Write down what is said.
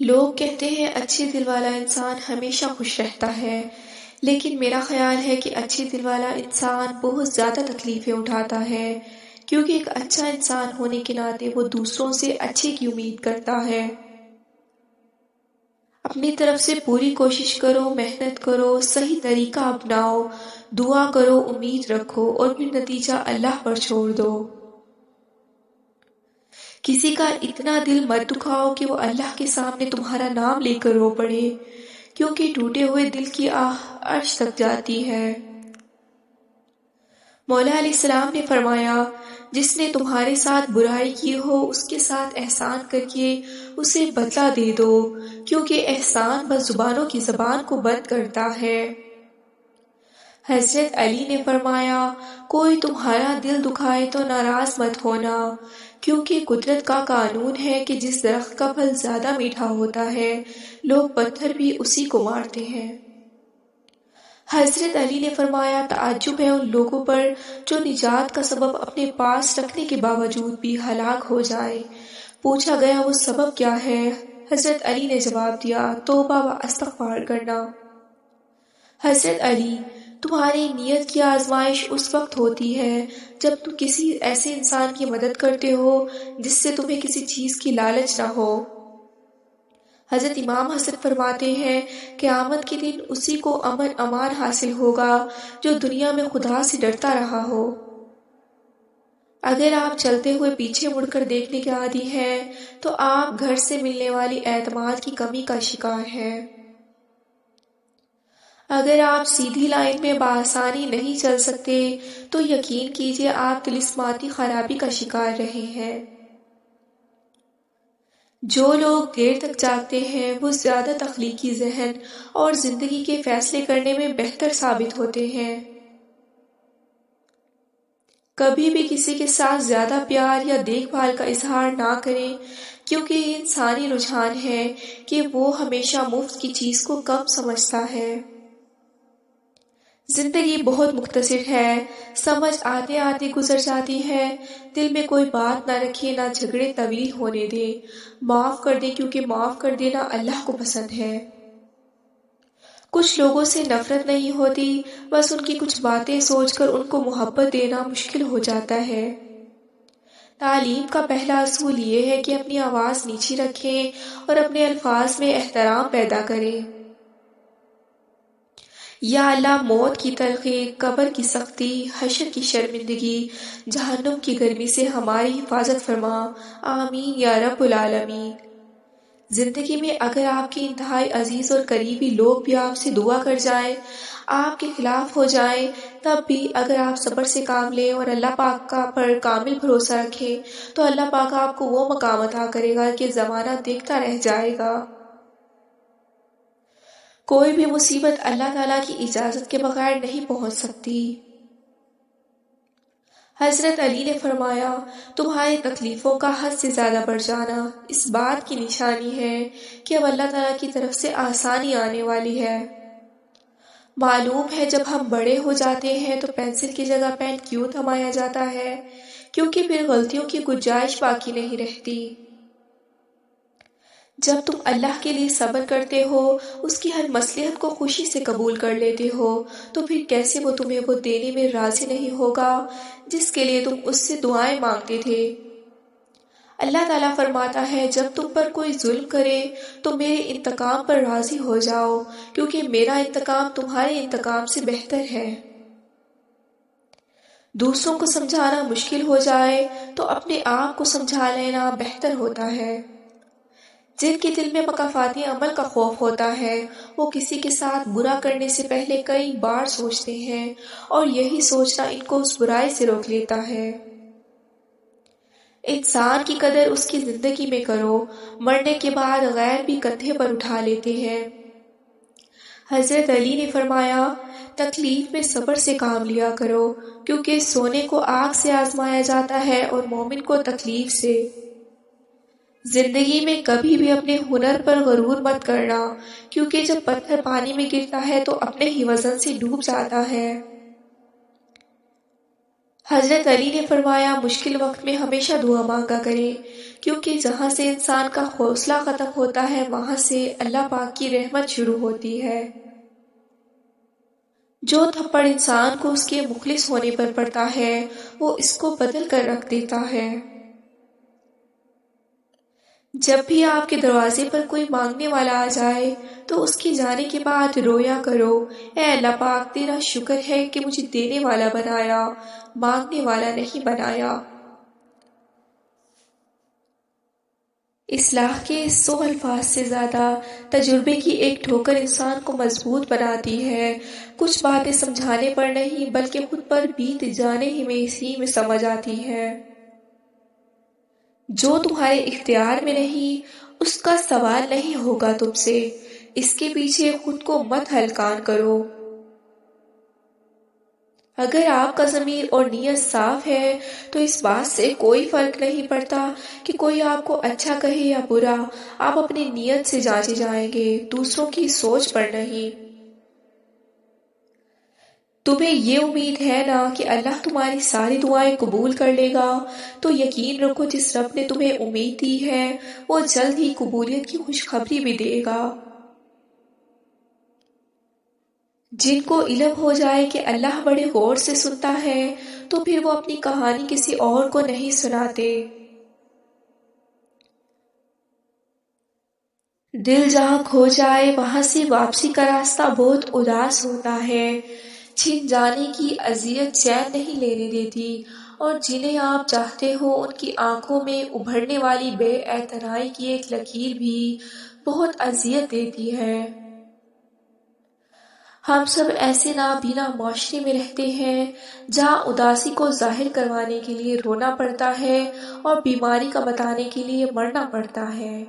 لوگ کہتے ہیں اچھے دل والا انسان ہمیشہ خوش رہتا ہے، لیکن میرا خیال ہے کہ اچھے دل والا انسان بہت زیادہ تکلیفیں اٹھاتا ہے، کیونکہ ایک اچھا انسان ہونے کے ناطے وہ دوسروں سے اچھے کی امید کرتا ہے۔ اپنی طرف سے پوری کوشش کرو، محنت کرو، صحیح طریقہ اپناؤ، دعا کرو، امید رکھو اور پھر نتیجہ اللہ پر چھوڑ دو۔ کسی کا اتنا دل مت دکھاؤ کہ وہ اللہ کے سامنے تمہارا نام لے کر رو پڑے، کیونکہ ٹوٹے ہوئے دل کی آہ عرش تک جاتی ہے۔ مولا علیہ السلام نے فرمایا، جس نے تمہارے ساتھ برائی کی ہو اس کے ساتھ احسان کر کے اسے بدلہ دے دو، کیونکہ احسان بس زبانوں کی زبان کو بند کرتا ہے۔ حضرت علی نے فرمایا، کوئی تمہارا دل دکھائے تو ناراض مت ہونا، کیونکہ قدرت کا قانون ہے کہ جس درخت کا پھل زیادہ میٹھا ہوتا ہے لوگ پتھر بھی اسی کو مارتے ہیں۔ حضرت علی نے فرمایا، تعجب ہے ان لوگوں پر جو نجات کا سبب اپنے پاس رکھنے کے باوجود بھی ہلاک ہو جائے۔ پوچھا گیا وہ سبب کیا ہے؟ حضرت علی نے جواب دیا، توبہ و استغفار کرنا۔ حضرت علی، تمہاری نیت کی آزمائش اس وقت ہوتی ہے جب تم کسی ایسے انسان کی مدد کرتے ہو جس سے تمہیں کسی چیز کی لالچ نہ ہو۔ حضرت امام حسن فرماتے ہیں، قیامت کے دن اسی کو امن امان حاصل ہوگا جو دنیا میں خدا سے ڈرتا رہا ہو۔ اگر آپ چلتے ہوئے پیچھے مڑ کر دیکھنے کے عادی ہیں تو آپ گھر سے ملنے والی اعتماد کی کمی کا شکار ہیں۔ اگر آپ سیدھی لائن میں بآسانی نہیں چل سکتے تو یقین کیجیے آپ طلسماتی خرابی کا شکار رہے ہیں۔ جو لوگ دیر تک جاگتے ہیں وہ زیادہ تخلیقی ذہن اور زندگی کے فیصلے کرنے میں بہتر ثابت ہوتے ہیں۔ کبھی بھی کسی کے ساتھ زیادہ پیار یا دیکھ بھال کا اظہار نہ کریں، کیونکہ یہ انسانی رجحان ہے کہ وہ ہمیشہ مفت کی چیز کو کم سمجھتا ہے۔ زندگی بہت مختصر ہے، سمجھ آتے آتے گزر جاتی ہے۔ دل میں کوئی بات نہ رکھے، نہ جھگڑے طویل ہونے دے، معاف کر دے کیونکہ معاف کر دینا اللہ کو پسند ہے۔ کچھ لوگوں سے نفرت نہیں ہوتی، بس ان کی کچھ باتیں سوچ کر ان کو محبت دینا مشکل ہو جاتا ہے۔ تعلیم کا پہلا اصول یہ ہے کہ اپنی آواز نیچی رکھیں اور اپنے الفاظ میں احترام پیدا کریں۔ یا اللہ، موت کی تلخی، قبر کی سختی، حشر کی شرمندگی، جہنم کی گرمی سے ہماری حفاظت فرما، آمین یا رب العالمین۔ زندگی میں اگر آپ کے انتہائی عزیز اور قریبی لوگ بھی آپ سے دعا کر جائیں، آپ کے خلاف ہو جائیں، تب بھی اگر آپ صبر سے کام لیں اور اللہ پاک کا پر کامل بھروسہ رکھیں تو اللہ پاک آپ کو وہ مقام عطا کرے گا کہ زمانہ دیکھتا رہ جائے گا۔ کوئی بھی مصیبت اللہ تعالیٰ کی اجازت کے بغیر نہیں پہنچ سکتی۔ حضرت علی نے فرمایا، تمہاری تکلیفوں کا حد سے زیادہ بڑھ جانا اس بات کی نشانی ہے کہ اب اللہ تعالیٰ کی طرف سے آسانی آنے والی ہے۔ معلوم ہے جب ہم بڑے ہو جاتے ہیں تو پینسل کی جگہ پین کیوں تھمایا جاتا ہے؟ کیونکہ پھر غلطیوں کی گنجائش باقی نہیں رہتی۔ جب تم اللہ کے لیے صبر کرتے ہو، اس کی ہر مصلحت کو خوشی سے قبول کر لیتے ہو، تو پھر کیسے وہ تمہیں وہ دینے میں راضی نہیں ہوگا جس کے لیے تم اس سے دعائیں مانگتے تھے۔ اللہ تعالیٰ فرماتا ہے، جب تم پر کوئی ظلم کرے تو میرے انتقام پر راضی ہو جاؤ، کیونکہ میرا انتقام تمہارے انتقام سے بہتر ہے۔ دوسروں کو سمجھانا مشکل ہو جائے تو اپنے آپ کو سمجھا لینا بہتر ہوتا ہے۔ جن کے دل میں مکافاتی عمل کا خوف ہوتا ہے وہ کسی کے ساتھ برا کرنے سے پہلے کئی بار سوچتے ہیں، اور یہی سوچنا ان کو اس برائی سے روک لیتا ہے۔ انسان کی قدر اس کی زندگی میں کرو، مرنے کے بعد غیر بھی کندھے پر اٹھا لیتے ہیں۔ حضرت علی نے فرمایا، تکلیف میں صبر سے کام لیا کرو، کیونکہ سونے کو آگ سے آزمایا جاتا ہے اور مومن کو تکلیف سے۔ زندگی میں کبھی بھی اپنے ہنر پر غرور مت کرنا، کیونکہ جب پتھر پانی میں گرتا ہے تو اپنے ہی وزن سے ڈوب جاتا ہے۔ حضرت علی نے فرمایا، مشکل وقت میں ہمیشہ دعا مانگا کریں، کیونکہ جہاں سے انسان کا حوصلہ ختم ہوتا ہے وہاں سے اللہ پاک کی رحمت شروع ہوتی ہے۔ جو تھپڑ انسان کو اس کے مخلص ہونے پر پڑتا ہے وہ اس کو بدل کر رکھ دیتا ہے۔ جب بھی آپ کے دروازے پر کوئی مانگنے والا آ جائے تو اس کے جانے کے بعد رویا کرو، اے اللہ پاک تیرا شکر ہے کہ مجھے دینے والا بنایا، مانگنے والا نہیں بنایا۔ اصلاح کے 100 الفاظ سے زیادہ تجربے کی ایک ٹھوکر انسان کو مضبوط بناتی ہے۔ کچھ باتیں سمجھانے پر نہیں بلکہ خود پر بیت جانے ہی میں سمجھ آتی ہے۔ جو تمہارے اختیار میں نہیں اس کا سوال نہیں ہوگا تم سے، اس کے پیچھے خود کو مت ہلکان کرو۔ اگر آپ کا ضمیر اور نیت صاف ہے تو اس بات سے کوئی فرق نہیں پڑتا کہ کوئی آپ کو اچھا کہے یا برا، آپ اپنی نیت سے جانچے جائیں گے، دوسروں کی سوچ پر نہیں۔ تمہیں یہ امید ہے نا کہ اللہ تمہاری ساری دعائیں قبول کر لے گا، تو یقین رکھو جس رب نے تمہیں امید دی ہے وہ جلد ہی قبولیت کی خوشخبری بھی دے گا۔ جن کو علم ہو جائے کہ اللہ بڑے غور سے سنتا ہے تو پھر وہ اپنی کہانی کسی اور کو نہیں سناتے۔ دل جہاں کھو جائے وہاں سے واپسی کا راستہ بہت اداس ہوتا ہے۔ چھن جانے کی اذیت چین نہیں لینے دیتی، اور جنہیں آپ چاہتے ہو ان کی آنکھوں میں ابھرنے والی بے اعتنائی کی ایک لکیر بھی بہت اذیت دیتی ہے۔ ہم سب ایسے نابینا معاشرے میں رہتے ہیں جہاں اداسی کو ظاہر کروانے کے لیے رونا پڑتا ہے اور بیماری کا بتانے کے لیے مرنا پڑتا ہے۔